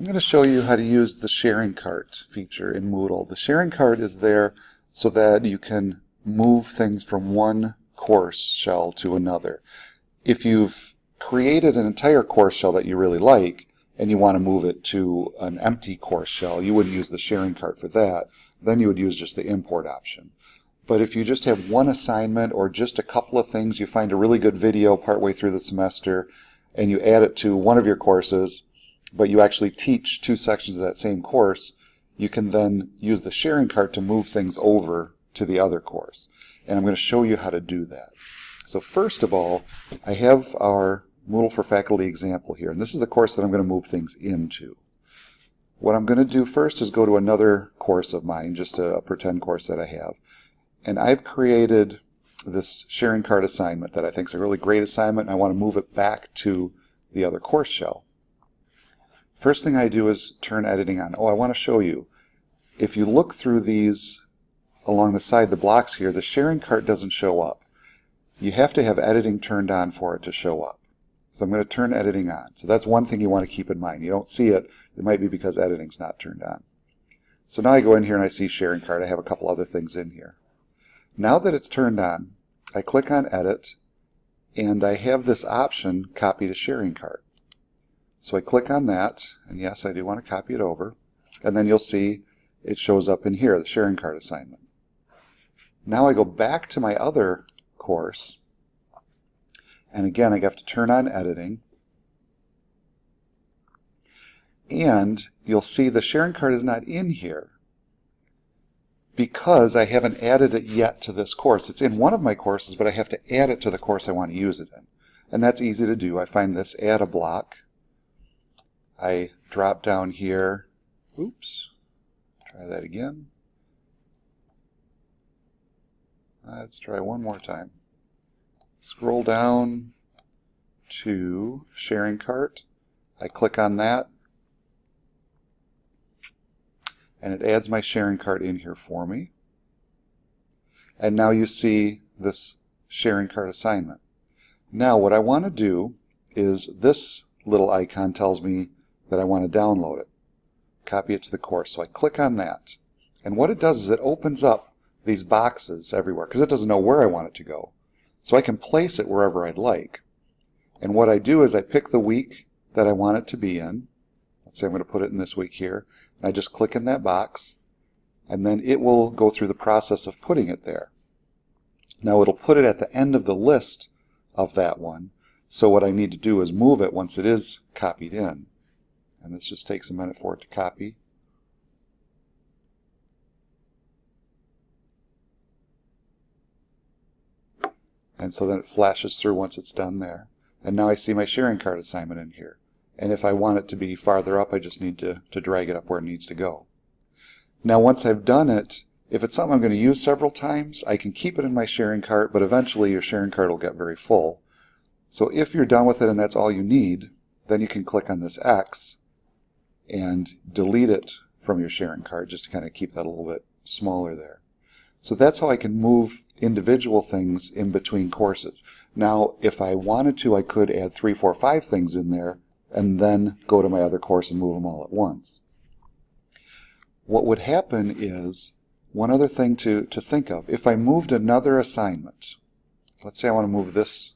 I'm going to show you how to use the sharing cart feature in Moodle. The sharing cart is there so that you can move things from one course shell to another. If you've created an entire course shell that you really like and you want to move it to an empty course shell, you wouldn't use the sharing cart for that. Then you would use just the import option. But if you just have one assignment or just a couple of things, you find a really good video partway through the semester and you add it to one of your courses, but you actually teach two sections of that same course, you can then use the sharing cart to move things over to the other course. And I'm going to show you how to do that. So first of all, I have our Moodle for Faculty example here, and this is the course that I'm going to move things into. What I'm going to do first is go to another course of mine, just a pretend course that I have. And I've created this sharing cart assignment that I think is a really great assignment, and I want to move it back to the other course shell. First thing I do is turn editing on. Oh, I want to show you. If you look through these along the side, the blocks here, the sharing cart doesn't show up. You have to have editing turned on for it to show up. So I'm going to turn editing on. So that's one thing you want to keep in mind. You don't see it. It might be because editing's not turned on. So now I go in here and I see sharing cart. I have a couple other things in here. Now that it's turned on, I click on Edit, and I have this option, Copy to Sharing Cart. So I click on that, and yes, I do want to copy it over, and then you'll see it shows up in here, the sharing cart assignment. Now I go back to my other course, and again I have to turn on editing, and you'll see the sharing cart is not in here because I haven't added it yet to this course. It's in one of my courses, but I have to add it to the course I want to use it in. And that's easy to do. I find this Add a Block. I drop down here, oops, try that again. Let's try one more time. Scroll down to sharing cart. I click on that, and it adds my sharing cart in here for me. And now you see this sharing cart assignment. Now what I want to do is this little icon tells me that I want to download it, copy it to the course. So I click on that, and what it does is it opens up these boxes everywhere because it doesn't know where I want it to go. So I can place it wherever I'd like. And what I do is I pick the week that I want it to be in. Let's say I'm going to put it in this week here. And I just click in that box, and then it will go through the process of putting it there. Now it'll put it at the end of the list of that one. So what I need to do is move it once it is copied in. And this just takes a minute for it to copy. And so then it flashes through once it's done there. And now I see my sharing cart assignment in here. And if I want it to be farther up, I just need to drag it up where it needs to go. Now once I've done it, if it's something I'm going to use several times, I can keep it in my sharing cart, but eventually your sharing cart will get very full. So if you're done with it and that's all you need, then you can click on this X and delete it from your sharing cart just to kind of keep that a little bit smaller there. So that's how I can move individual things in between courses. Now if I wanted to, I could add 3, 4, 5 things in there and then go to my other course and move them all at once. What would happen is, one other thing to think of, if I moved another assignment, let's say I want to move this,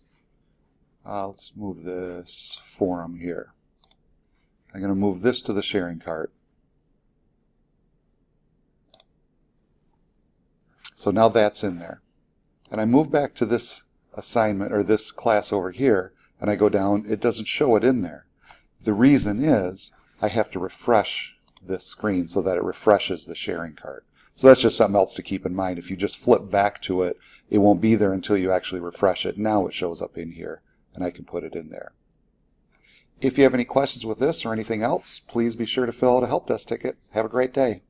let's move this forum here. I'm going to move this to the sharing cart. So now that's in there. And I move back to this assignment or this class over here, and I go down, it doesn't show it in there. The reason is I have to refresh this screen so that it refreshes the sharing cart. So that's just something else to keep in mind. If you just flip back to it, it won't be there until you actually refresh it. Now it shows up in here, and I can put it in there. If you have any questions with this or anything else, please be sure to fill out a help desk ticket. Have a great day.